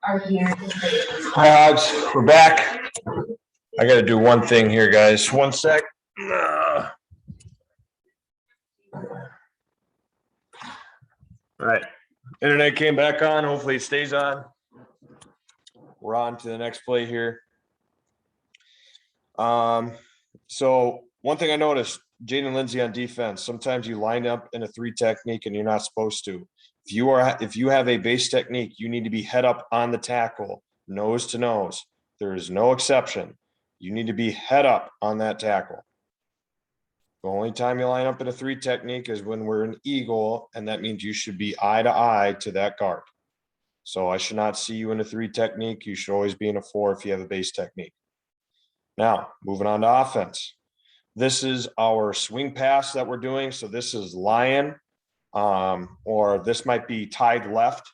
Are here. Hi, Hogs. We're back. I got to do one thing here, guys. One sec. All right. Internet came back on. Hopefully it stays on. We're on to the next play here. So one thing I noticed, Jaden Lindsay on defense, sometimes you line up in a 3 technique and you're not supposed to. If you have a base technique, you need to be head up on the tackle, nose to nose. There is no exception. You need to be head up on that tackle. The only time you line up in a 3 technique is when we're an eagle, and that means you should be eye to eye to that guard. So I should not see you in a 3 technique. You should always be in a 4 if you have a base technique. Now, moving on to offense. This is our swing pass that we're doing. So this is lion, or this might be tied left.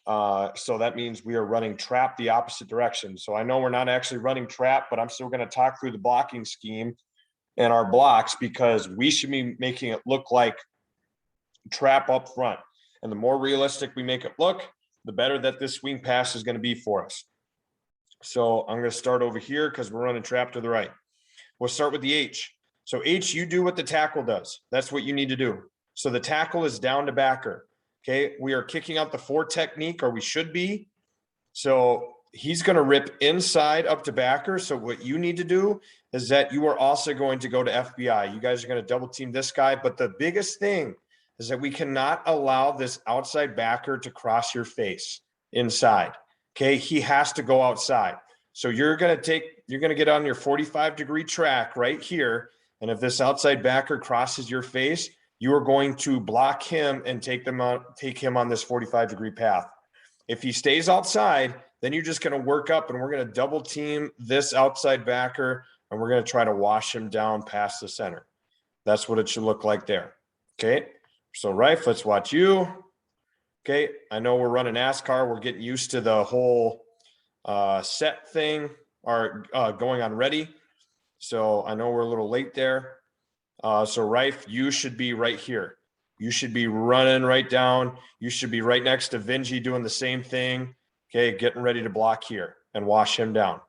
So that means we are running trap the opposite direction. So I know we're not actually running trap, but I'm still going to talk through the blocking scheme and our blocks because we should be making it look like trap up front. And the more realistic we make it look, the better that this swing pass is going to be for us. So I'm going to start over here because we're running trap to the right. We'll start with the H. So H, you do what the tackle does. That's what you need to do. So the tackle is down to backer. Okay, we are kicking out the 4 technique, or we should be. So he's going to rip inside up to backer. So what you need to do is that you are also going to go to FBI. You guys are going to double team this guy. But the biggest thing is that we cannot allow this outside backer to cross your face inside. Okay, he has to go outside. So you're going to get on your 45-degree track right here. And if this outside backer crosses your face, you are going to block him and take him on this 45-degree path. If he stays outside, then you're just going to work up and we're going to double team this outside backer and we're going to try to wash him down past the center. That's what it should look like there. Okay. So Rife, let's watch you. Okay. I know we're running NASCAR. We're getting used to the whole set thing or going on ready. So I know we're a little late there. So Rife, you should be right here. You should be running right down. You should be right next to Vinji doing the same thing. Okay, getting ready to block here and wash him down.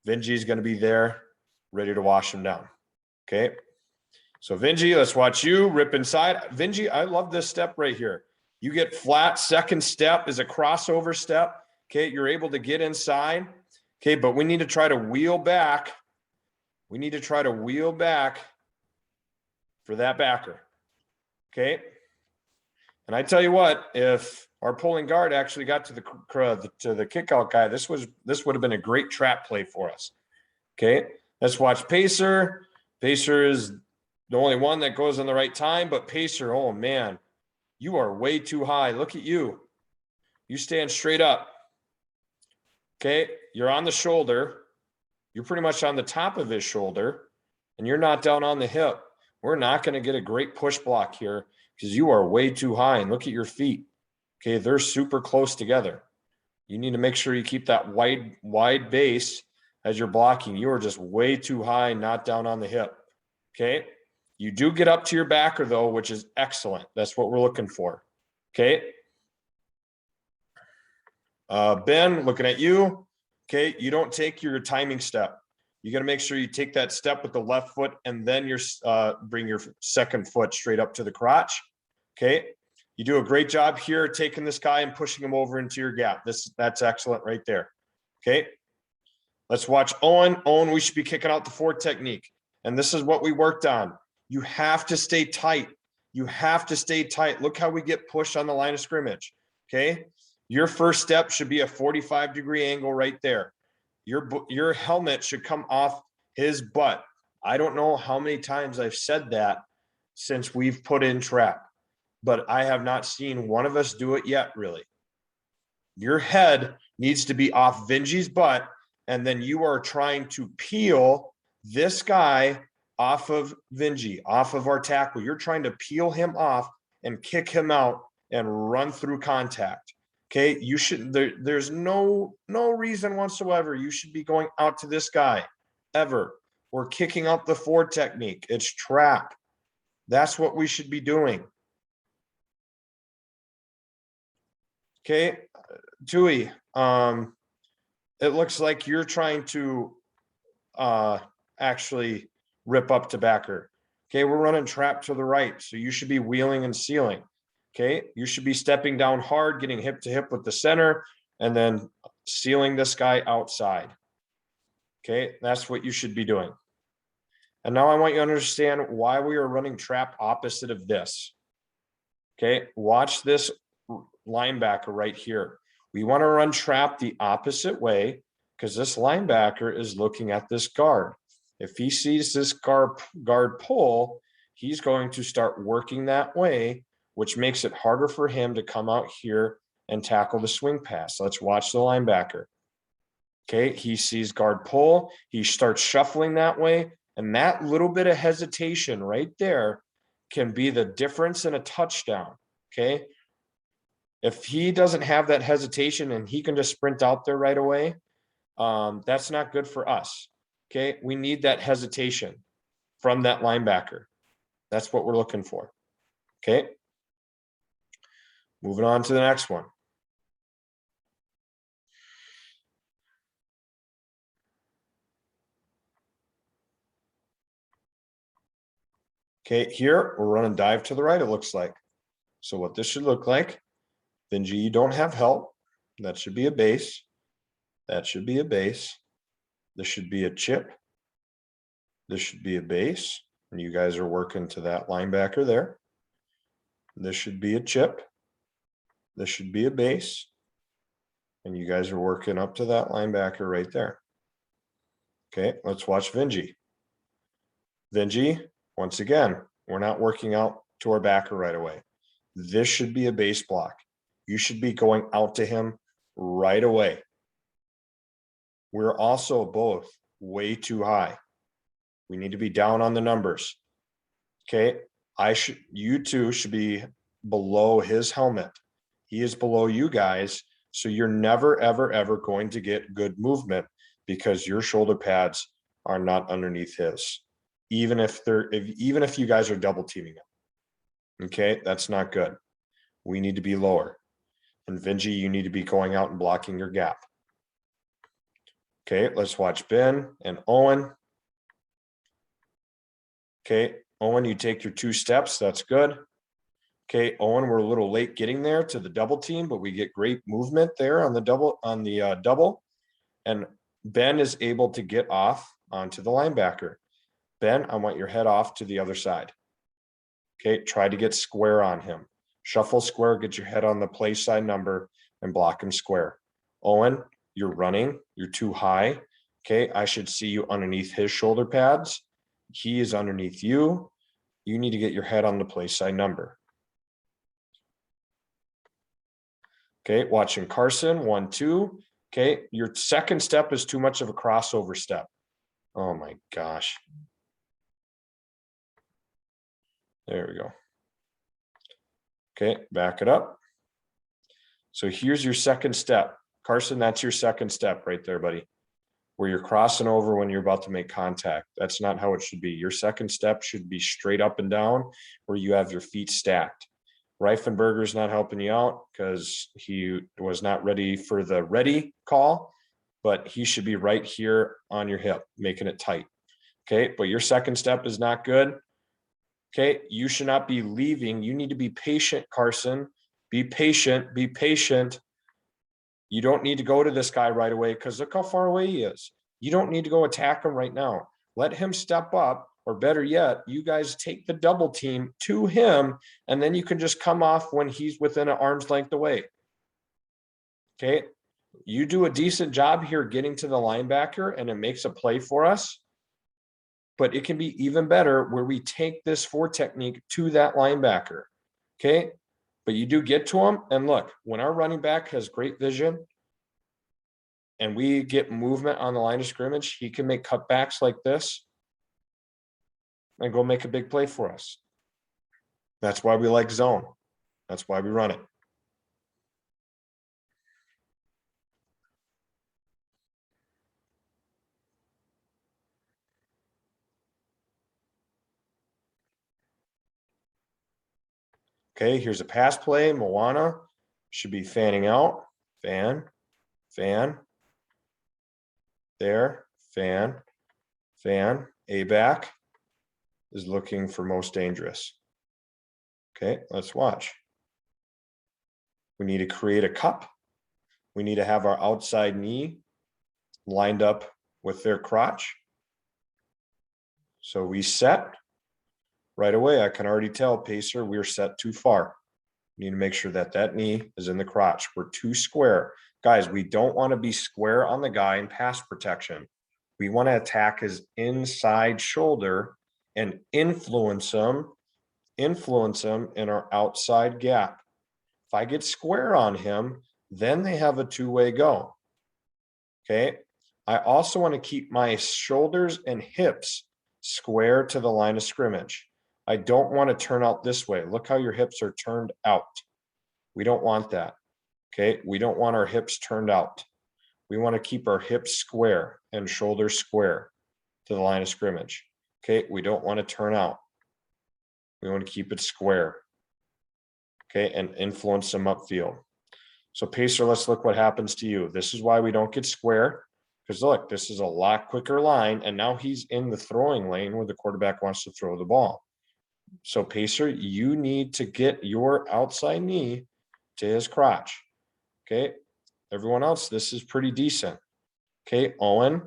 Vinji's going to be there, ready to wash him down. Okay, so Vinji, let's watch you rip inside. Vinji, I love this step right here. You get flat. Second step is a crossover step. Okay, you're able to get inside. Okay, but we need to try to wheel back. We need to try to wheel back for that backer. Okay. And I tell you what, if our pulling guard actually got to the kick out guy, this would have been a great trap play for us. Okay. Let's watch Pacer. Pacer is the only one that goes in the right time, but Pacer, oh man, you are way too high. Look at you. You stand straight up. Okay. You're on the shoulder. You're pretty much on the top of his shoulder and you're not down on the hip. We're not going to get a great push block here because you are way too high. And look at your feet. Okay, they're super close together. You need to make sure you keep that wide base as you're blocking. You are just way too high, not down on the hip. Okay, you do get up to your backer though, which is excellent. That's what we're looking for. Okay. Ben, looking at you. Okay, you don't take your timing step. You got to make sure you take that step with the left foot and then bring your second foot straight up to the crotch. Okay. You do a great job here taking this guy and pushing him over into your gap. That's excellent right there. Okay. Let's watch Owen. Owen, we should be kicking out the 4 technique. And this is what we worked on. You have to stay tight. You have to stay tight. Look how we get pushed on the line of scrimmage. Okay. Your first step should be a 45-degree angle right there. Your helmet should come off his butt. I don't know how many times I've said that since we've put in trap, but I have not seen one of us do it yet, really. Your head needs to be off Vinji's butt, and then you are trying to peel this guy off of Vinji, off of our tackle. You're trying to peel him off and kick him out and run through contact. Okay, you should. There's no reason whatsoever you should be going out to this guy ever. We're kicking out the 4 technique. It's trap. That's what we should be doing. Okay, Tui, it looks like you're trying to actually rip up to backer. Okay, we're running trap to the right, so you should be wheeling and sealing. Okay, you should be stepping down hard, getting hip to hip with the center, and then sealing this guy outside. Okay, that's what you should be doing. And now I want you to understand why we are running trap opposite of this. Okay, watch this linebacker right here. We want to run trap the opposite way because this linebacker is looking at this guard. If he sees this guard pull, he's going to start working that way, which makes it harder for him to come out here and tackle the swing pass. Let's watch the linebacker. Okay, he sees guard pull, he starts shuffling that way, and that little bit of hesitation right there can be the difference in a touchdown. Okay, if he doesn't have that hesitation and he can just sprint out there right away, that's not good for us. Okay, we need that hesitation from that linebacker. That's what we're looking for. Okay, moving on to the next one. Okay, here we're running dive to the right, it looks like. So what this should look like, Benji, you don't have help. That should be a base. That should be a base. This should be a chip. This should be a base. And you guys are working to that linebacker there. This should be a chip. This should be a base. And you guys are working up to that linebacker right there. Okay, let's watch Vinji. Vinji, once again, we're not working out to our backer right away. This should be a base block. You should be going out to him right away. We're also both way too high. We need to be down on the numbers. Okay, you two should be below his helmet. He is below you guys, so you're never, ever, ever going to get good movement because your shoulder pads are not underneath his. Even if you guys are double teaming him. Okay, that's not good. We need to be lower. And Vinji, you need to be going out and blocking your gap. Okay, let's watch Ben and Owen. Okay, Owen, you take your 2 steps. That's good. Okay, Owen, we're a little late getting there to the double team, but we get great movement there on the double. And Ben is able to get off onto the linebacker. Ben, I want your head off to the other side. Okay, try to get square on him. Shuffle square, get your head on the play side number and block him square. Owen, you're running. You're too high. Okay, I should see you underneath his shoulder pads. He is underneath you. You need to get your head on the play side number. Okay, watching Carson, 1, 2. Okay, your second step is too much of a crossover step. Oh my gosh. There we go. Okay, back it up. So here's your second step. Carson, that's your second step right there, buddy. Where you're crossing over when you're about to make contact. That's not how it should be. Your second step should be straight up and down where you have your feet stacked. Reifenberger's not helping you out because he was not ready for the ready call, but he should be right here on your hip, making it tight. Okay, but your second step is not good. Okay, you should not be leaving. You need to be patient, Carson. Be patient, be patient. You don't need to go to this guy right away because look how far away he is. You don't need to go attack him right now. Let him step up, or better yet, you guys take the double team to him, and then you can just come off when he's within an arm's length away. Okay, you do a decent job here getting to the linebacker, and it makes a play for us. But it can be even better where we take this 4 technique to that linebacker. Okay, but you do get to him, and look, when our running back has great vision and we get movement on the line of scrimmage, he can make cutbacks like this and go make a big play for us. That's why we like zone. That's why we run it. Okay, here's a pass play, Moana. should be fanning out, fan, fan, there, fan, fan. A back is looking for most dangerous. Okay, let's watch. We need to create a cup. We need to have our outside knee lined up with their crotch. So we set right away. I can already tell Pacer, we're set too far. We need to make sure that that knee is in the crotch. We're too square. Guys, we don't want to be square on the guy in pass protection. We want to attack his inside shoulder and influence him in our outside gap. If I get square on him, then they have a two-way go. Okay. I also want to keep my shoulders and hips square to the line of scrimmage. I don't want to turn out this way. Look how your hips are turned out. We don't want that. Okay. We don't want our hips turned out. We want to keep our hips square and shoulders square to the line of scrimmage. Okay. We don't want to turn out. We want to keep it square. Okay. And influence them upfield. So Pacer, let's look what happens to you. This is why we don't get square. Because look, this is a lot quicker line. And now he's in the throwing lane where the quarterback wants to throw the ball. So Pacer, you need to get your outside knee to his crotch. Okay. Everyone else, this is pretty decent. Okay. Owen,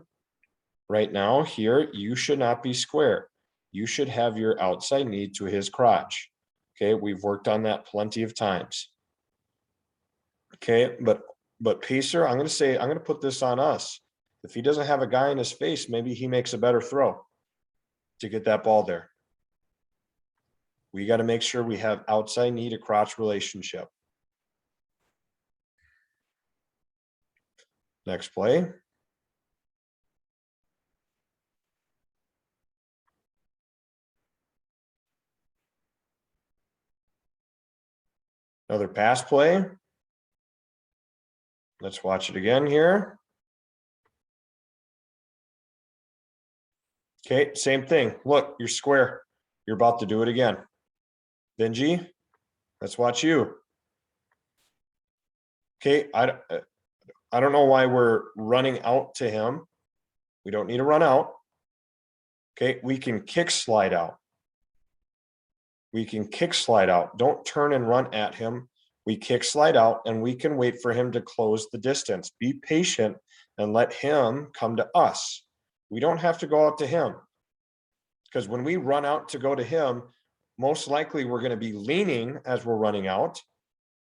right now here, you should not be square. You should have your outside knee to his crotch. Okay. We've worked on that plenty of times. Okay. But Pacer, I'm going to put this on us. If he doesn't have a guy in his face, maybe he makes a better throw to get that ball there. We got to make sure we have outside knee to crotch relationship. Next play. Another pass play. Let's watch it again here. Okay, same thing. Look, you're square. You're about to do it again. Benji, let's watch you. Okay, I don't know why we're running out to him. We don't need to run out. Okay, we can kick slide out. We can kick slide out. Don't turn and run at him. We kick slide out and we can wait for him to close the distance. Be patient and let him come to us. We don't have to go out to him. Because when we run out to go to him, most likely we're going to be leaning as we're running out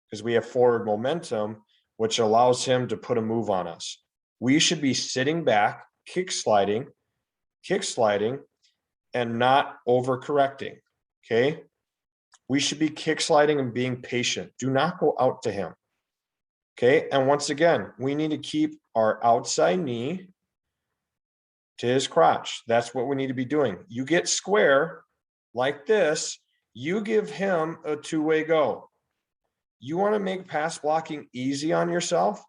because we have forward momentum, which allows him to put a move on us. We should be sitting back, kick sliding, and not overcorrecting. Okay. We should be kick sliding and being patient. Do not go out to him. Okay. And once again, we need to keep our outside knee to his crotch. That's what we need to be doing. You get square like this, you give him a two-way go. You want to make pass blocking easy on yourself?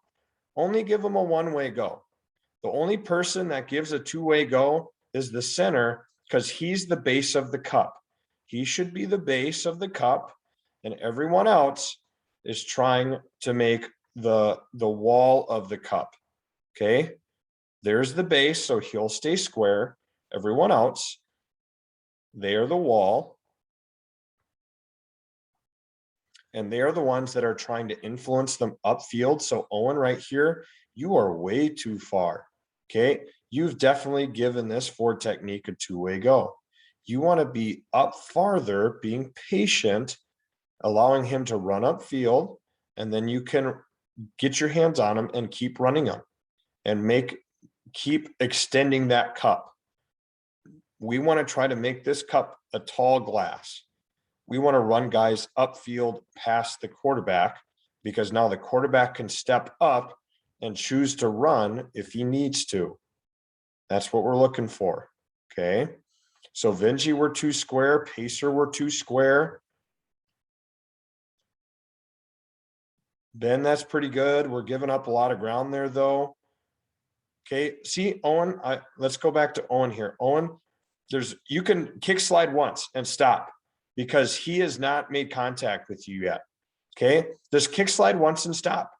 Only give him a one-way go. The only person that gives a two-way go is the center because he's the base of the cup. He should be the base of the cup, and everyone else is trying to make the wall of the cup. Okay? There's the base, so he'll stay square. Everyone else, they are the wall. And they are the ones that are trying to influence them upfield. So Owen right here, you are way too far. Okay. You've definitely given this forward technique a two-way go. You want to be up farther, being patient, allowing him to run upfield, and then you can get your hands on him and keep running him and keep extending that cup. We want to try to make this cup a tall glass. We want to run guys upfield past the quarterback because now the quarterback can step up and choose to run if he needs to. That's what we're looking for. Okay. So Vinci, we're too square. Pacer, we're too square. Ben, that's pretty good. We're giving up a lot of ground there though. Okay. See, Owen, let's go back to Owen here. Owen, you can kick slide once and stop because he has not made contact with you yet. Okay, just kick slide once and stop,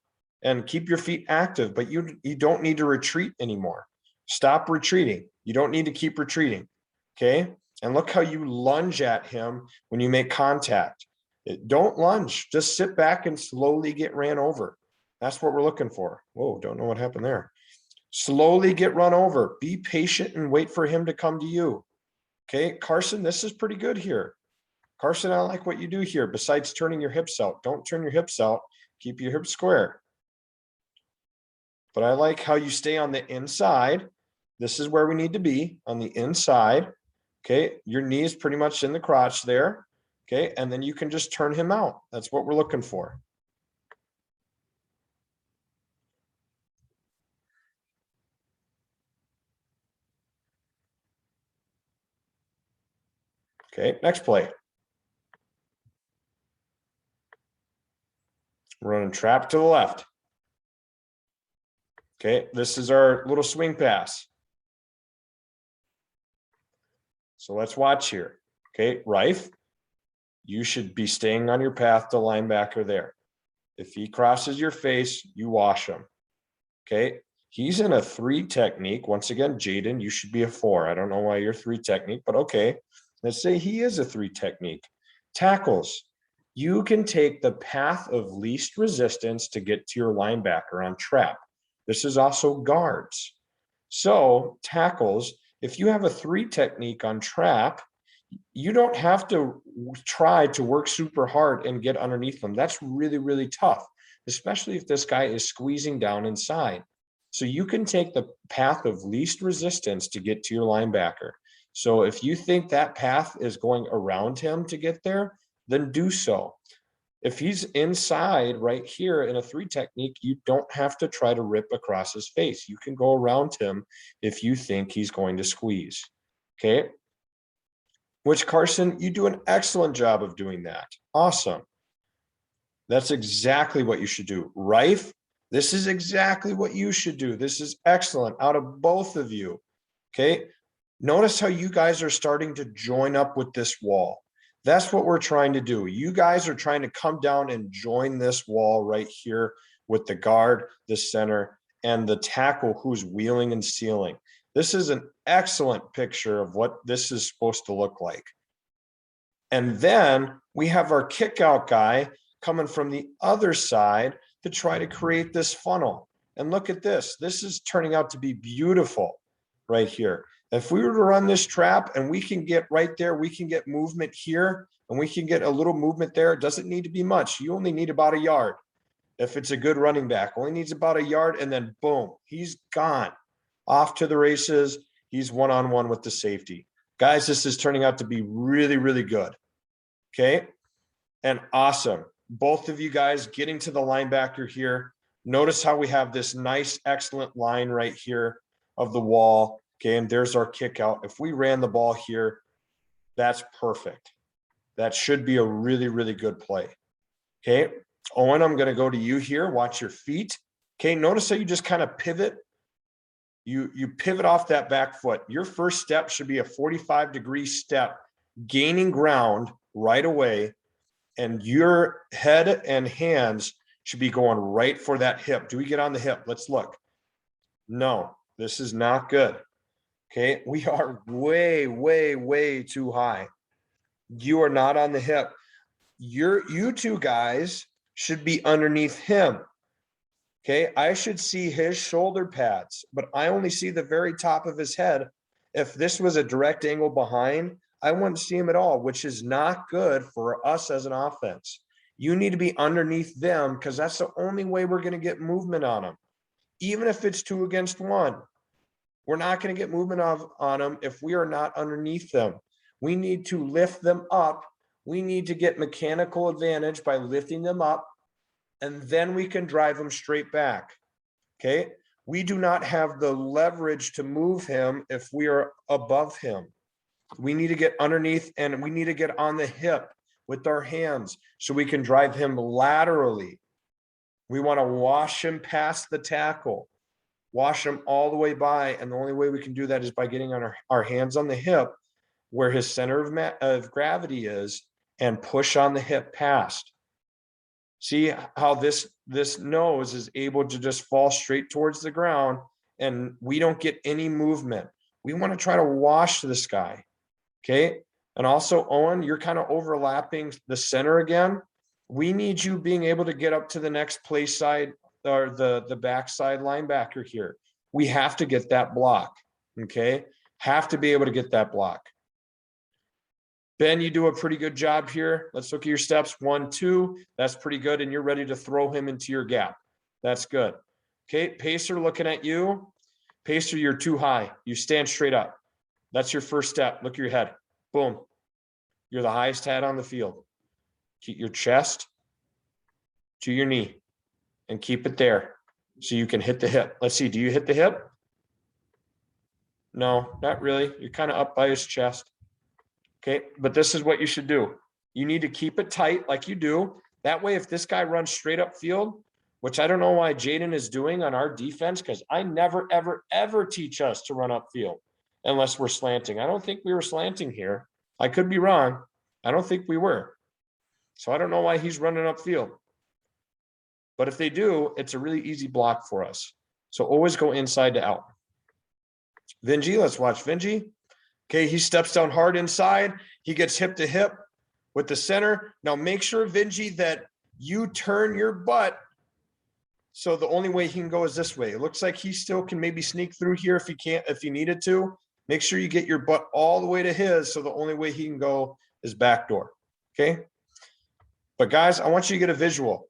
and keep your feet active, but you don't need to retreat anymore. Stop retreating. You don't need to keep retreating. Okay, and look how you lunge at him when you make contact. Don't lunge, just sit back and slowly get ran over. That's what we're looking for. Whoa, don't know what happened there. Slowly get run over. Be patient and wait for him to come to you. Okay, Carson, this is pretty good here. Carson, I like what you do here. Besides turning your hips out, don't turn your hips out. Keep your hips square. But I like how you stay on the inside. This is where we need to be, on the inside. Okay, your knee is pretty much in the crotch there. Okay, and then you can just turn him out. That's what we're looking for. Okay, next play. We're running trap to the left. Okay, this is our little swing pass. So let's watch here. Okay, Rife, you should be staying on your path to linebacker there. If he crosses your face, you wash him. Okay, he's in a 3 technique. Once again, Jaden, you should be a 4. I don't know why you're 3 technique, but okay. Let's say he is a 3 technique. Tackles, you can take the path of least resistance to get to your linebacker on trap. This is also guards. So tackles, if you have a 3 technique on trap, you don't have to try to work super hard and get underneath them. That's really, really tough, especially if this guy is squeezing down inside. So you can take the path of least resistance to get to your linebacker. So if you think that path is going around him to get there, then do so. If he's inside right here in a 3 technique, you don't have to try to rip across his face. You can go around him if you think he's going to squeeze. Okay. Which, Carson, you do an excellent job of doing that. Awesome. That's exactly what you should do. Rife, this is exactly what you should do. This is excellent out of both of you. Okay. Notice how you guys are starting to join up with this wall. That's what we're trying to do. You guys are trying to come down and join this wall right here with the guard, the center, and the tackle who's wheeling and sealing. This is an excellent picture of what this is supposed to look like. And then we have our kick out guy coming from the other side to try to create this funnel. And look at this. This is turning out to be beautiful right here. If we were to run this trap and we can get right there, we can get movement here and we can get a little movement there. It doesn't need to be much. You only need about a yard. If it's a good running back, only needs about a yard, and then boom, he's gone. Off to the races. He's one-on-one with the safety. Guys, this is turning out to be really, really good. Okay. And awesome. Both of you guys getting to the linebacker here. Notice how we have this nice, excellent line right here of the wall. Okay, and there's our kick out. If we ran the ball here, that's perfect. That should be a really, really good play. Okay, Owen, I'm going to go to you here. Watch your feet. Okay, notice how you just kind of pivot. You pivot off that back foot. Your first step should be a 45-degree step, gaining ground right away, and your head and hands should be going right for that hip. Do we get on the hip? Let's look. No, this is not good. Okay, we are way, way, way too high. You are not on the hip. You two guys should be underneath him. Okay, I should see his shoulder pads, but I only see the very top of his head. If this was a direct angle behind, I wouldn't see him at all, which is not good for us as an offense. You need to be underneath them because that's the only way we're going to get movement on them, even if it's 2 against 1. We're not going to get movement on them if we are not underneath them. We need to lift them up. We need to get mechanical advantage by lifting them up, and then we can drive them straight back. Okay? We do not have the leverage to move him if we are above him. We need to get underneath and we need to get on the hip with our hands so we can drive him laterally. We want to wash him past the tackle. Wash him all the way by, and the only way we can do that is by getting on our hands on the hip where his center of gravity is and push on the hip past. See how this nose is able to just fall straight towards the ground and we don't get any movement. We want to try to wash this guy. Okay. And also, Owen, you're kind of overlapping the center again. We need you being able to get up to the next play side or the backside linebacker here. We have to get that block. Okay. Have to be able to get that block. Ben, you do a pretty good job here. Let's look at your steps. 1, 2. That's pretty good. And you're ready to throw him into your gap. That's good. Okay. Pacer looking at you. Pacer, you're too high. You stand straight up. That's your first step. Look at your head. Boom. You're the highest head on the field. Keep your chest to your knee and keep it there so you can hit the hip. Let's see. Do you hit the hip? No, not really. You're kind of up by his chest. Okay. But this is what you should do. You need to keep it tight like you do. That way, if this guy runs straight up field, which I don't know why Jaden is doing on our defense, because I never, ever, ever teach us to run up field unless we're slanting. I don't think we were slanting here. I could be wrong. I don't think we were. So I don't know why he's running upfield. But if they do, it's a really easy block for us. So always go inside to out. Vinji, let's watch Vinji. Okay, he steps down hard inside. He gets hip to hip with the center. Now make sure, Vinji, that you turn your butt. So the only way he can go is this way. It looks like he still can maybe sneak through here if he can't, if he needed to. Make sure you get your butt all the way to his. So the only way he can go is back door. Okay. But guys, I want you to get a visual.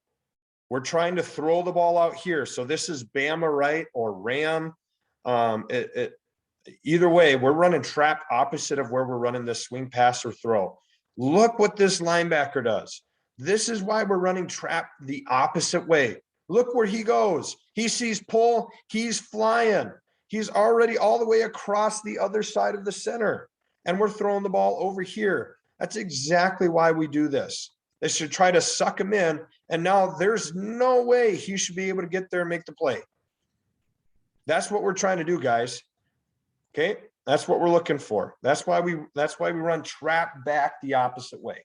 We're trying to throw the ball out here. So this is Bama right or Ram. Either way, we're running trap opposite of where we're running this swing pass or throw. Look what this linebacker does. This is why we're running trap the opposite way. Look where he goes. He sees pull. He's flying. He's already all the way across the other side of the center. And we're throwing the ball over here. That's exactly why we do this. They should try to suck him in. And now there's no way he should be able to get there and make the play. That's what we're trying to do, guys. Okay. That's what we're looking for. That's why we run trap back the opposite way.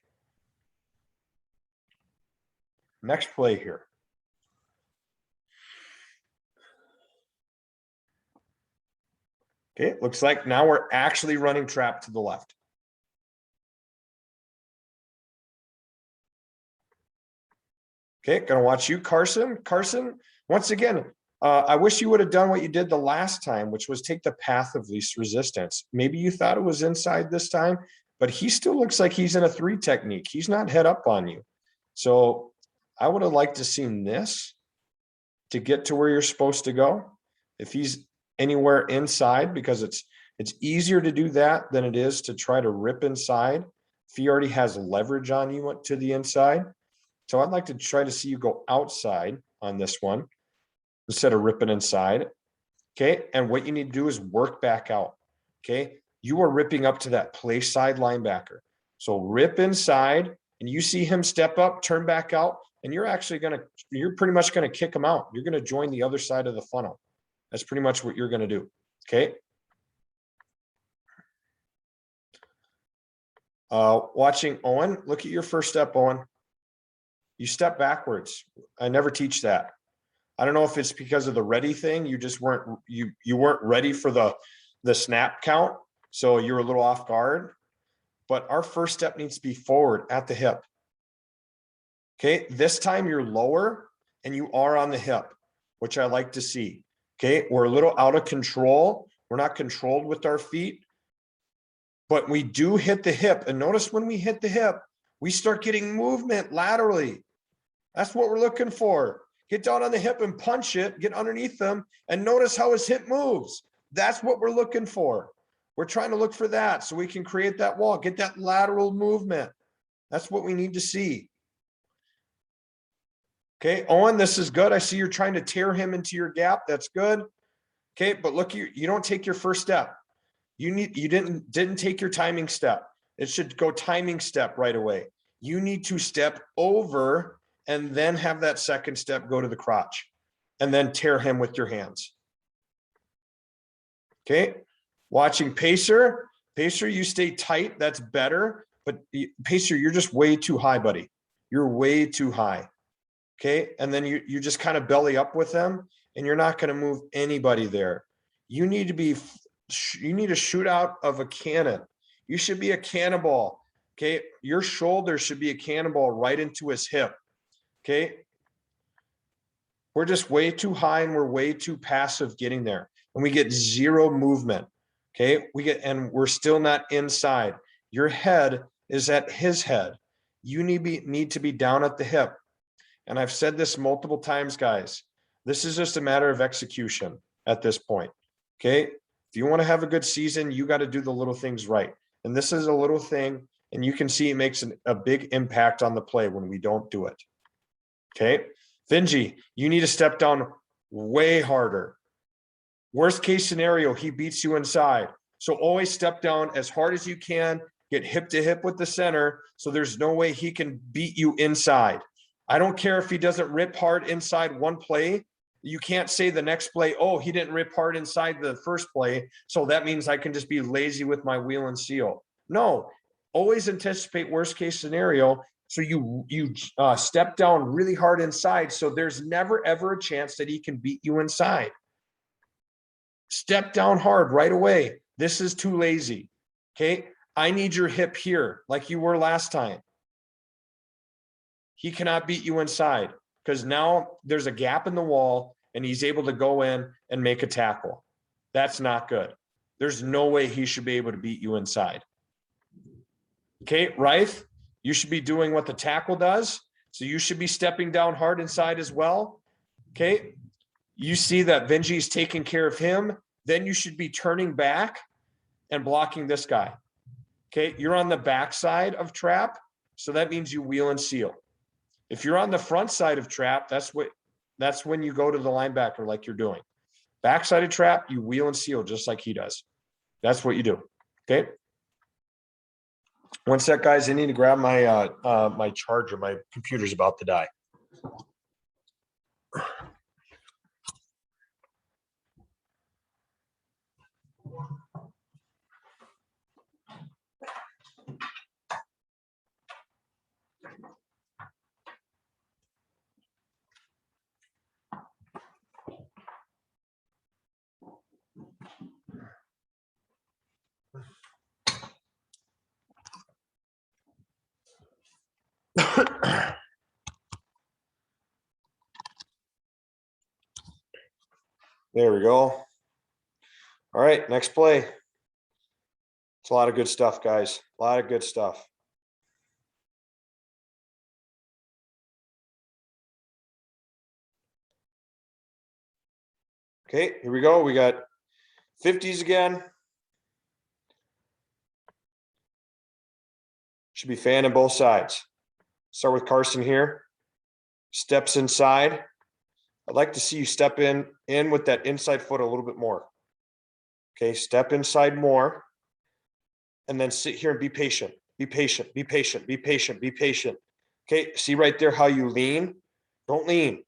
Next play here. Okay, looks like now we're actually running trap to the left. Okay, gonna watch you, Carson. Carson, once again, I wish you would have done what you did the last time, which was take the path of least resistance. Maybe you thought it was inside this time, but he still looks like he's in a 3 technique. He's not head up on you. So I would have liked to seen this to get to where you're supposed to go. If he's anywhere inside, because it's easier to do that than it is to try to rip inside if he already has leverage on you to the inside. So I'd like to try to see you go outside on this one instead of ripping inside. Okay. And what you need to do is work back out. Okay. You are ripping up to that play side linebacker. So rip inside and you see him step up, turn back out, and you're pretty much going to kick him out. You're going to join the other side of the funnel. That's pretty much what you're going to do. Okay. Watching Owen, look at your first step, Owen. You step backwards. I never teach that. I don't know if it's because of the ready thing. You just weren't, you weren't ready for the snap count. So you're a little off guard, but our first step needs to be forward at the hip. Okay. This time you're lower and you are on the hip, which I like to see. Okay. We're a little out of control. We're not controlled with our feet, but we do hit the hip. And notice when we hit the hip, we start getting movement laterally. That's what we're looking for. Get down on the hip and punch it, get underneath them, and notice how his hip moves. That's what we're looking for. We're trying to look for that so we can create that wall, get that lateral movement. That's what we need to see. Okay, Owen, this is good. I see you're trying to tear him into your gap. That's good. Okay, but look, you don't take your first step. You didn't take your timing step. It should go timing step right away. You need to step over and then have that second step go to the crotch and then tear him with your hands. Okay, watching Pacer. Pacer, you stay tight. That's better. But Pacer, you're just way too high, buddy. You're way too high. Okay. And then you just kind of belly up with them, and you're not going to move anybody there. You need to shoot out of a cannon. You should be a cannonball. Okay. Your shoulder should be a cannonball right into his hip. Okay. We're just way too high and we're way too passive getting there. And we get zero movement. Okay. And we're still not inside. Your head is at his head. You need to be down at the hip. And I've said this multiple times, guys. This is just a matter of execution at this point. Okay. If you want to have a good season, you got to do the little things right. And this is a little thing, and you can see it makes a big impact on the play when we don't do it. Okay. Vinji, you need to step down way harder. Worst case scenario, he beats you inside. So always step down as hard as you can, get hip to hip with the center, so there's no way he can beat you inside. I don't care if he doesn't rip hard inside one play. You can't say the next play, oh, he didn't rip hard inside the first play, so that means I can just be lazy with my wheel and seal. No, always anticipate worst case scenario. So you step down really hard inside, so there's never ever a chance that he can beat you inside. Step down hard right away. This is too lazy. Okay, I need your hip here like you were last time. He cannot beat you inside because now there's a gap in the wall and he's able to go in and make a tackle. That's not good. There's no way he should be able to beat you inside. Okay, Reif, you should be doing what the tackle does. So you should be stepping down hard inside as well. Okay, you see that Vinji's taking care of him. Then you should be turning back and blocking this guy. Okay, you're on the back side of trap. So that means you wheel and seal. If you're on the front side of trap, that's when you go to the linebacker like you're doing. Backside of trap, you wheel and seal just like he does. That's what you do. Okay. One sec, guys. I need to grab my my charger. My computer's about to die. There we go. All right, next play. It's a lot of good stuff, guys. A lot of good stuff. Okay, here we go. We got 50s again. Should be fanning both sides. Start with Carson here. Steps inside. I'd like to see you step in with that inside foot a little bit more. Okay, step inside more. And then sit here and be patient. Be patient, be patient, be patient, be patient. Okay, see right there how you lean? Don't lean.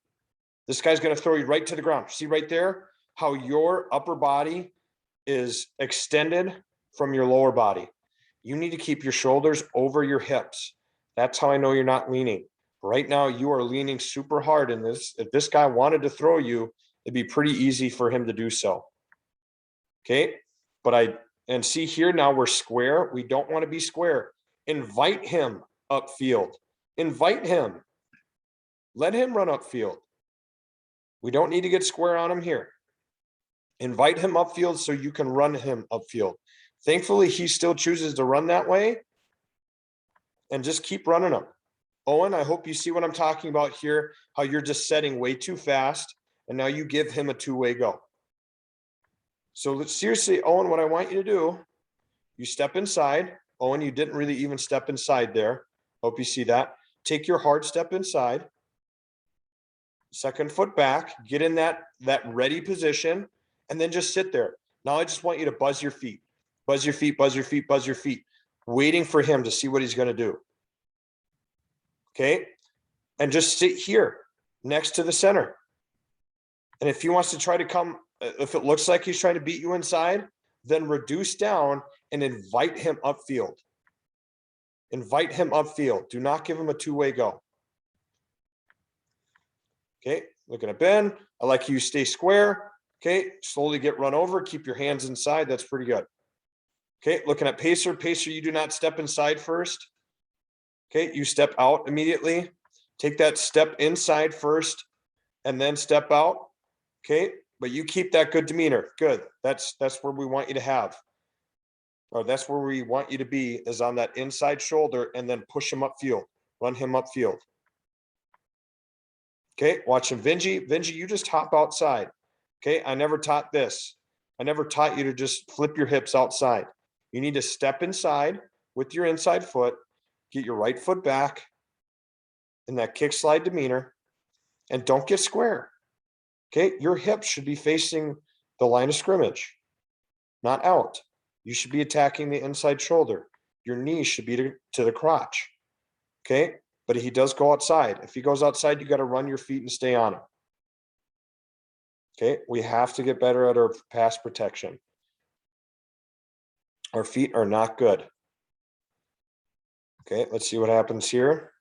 This guy's going to throw you right to the ground. See right there how your upper body is extended from your lower body. You need to keep your shoulders over your hips. That's how I know you're not leaning. Right now, you are leaning super hard in this. If this guy wanted to throw you, it'd be pretty easy for him to do so. Okay, and see here now we're square. We don't want to be square. Invite him upfield. Invite him. Let him run upfield. We don't need to get square on him here. Invite him upfield so you can run him upfield. Thankfully, he still chooses to run that way. And just keep running him. Owen, I hope you see what I'm talking about here, how you're just setting way too fast, and now you give him a two-way go. So seriously, Owen, what I want you to do, you step inside. Owen, you didn't really even step inside there. Hope you see that. Take your hard step inside. Second foot back, get in that ready position, and then just sit there. Now I just want you to buzz your feet. Buzz your feet, buzz your feet, buzz your feet. Waiting for him to see what he's going to do. Okay? And just sit here next to the center. And if he wants to try to come, if it looks like he's trying to beat you inside, then reduce down and invite him upfield. Invite him upfield. Do not give him a two-way go. Okay, looking at Ben. I like you stay square. Okay, slowly get run over. Keep your hands inside. That's pretty good. Okay, looking at Pacer. Pacer, you do not step inside first. Okay, you step out immediately. Take that step inside first and then step out. Okay, but you keep that good demeanor. Good. That's where we want you to have. Or that's where we want you to be, is on that inside shoulder, and then push him upfield. Run him upfield. Okay, watching Vinji. Vinji, you just hop outside. Okay, I never taught this. I never taught you to just flip your hips outside. You need to step inside with your inside foot, get your right foot back in that kick slide demeanor, and don't get square. Okay, your hips should be facing the line of scrimmage, not out. You should be attacking the inside shoulder. Your knees should be to the crotch. Okay, but he does go outside. If he goes outside, you got to run your feet and stay on him. Okay, we have to get better at our pass protection. Our feet are not good. Okay, let's see what happens here.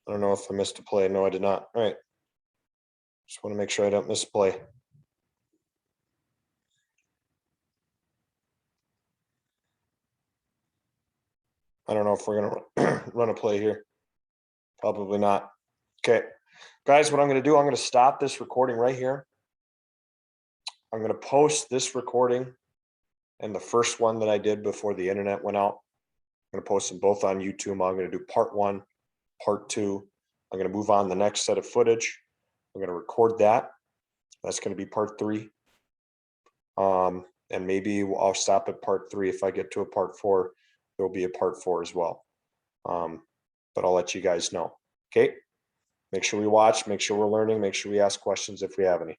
I don't know if I missed a play. No, I did not. All right. Just want to make sure I don't miss a play. I don't know if we're going to run a play here. Probably not. Okay. Guys, what I'm going to do, I'm going to stop this recording right here. I'm going to post this recording and the first one that I did before the internet went out. I'm going to post them both on YouTube. I'm going to do part 1, part 2. I'm going to move on the next set of footage. I'm going to record that. That's going to be part 3. And maybe I'll stop at part 3. If I get to a part 4, there'll be a part 4 as well. But I'll let you guys know. Okay. Make sure we watch, make sure we're learning, make sure we ask questions if we have any.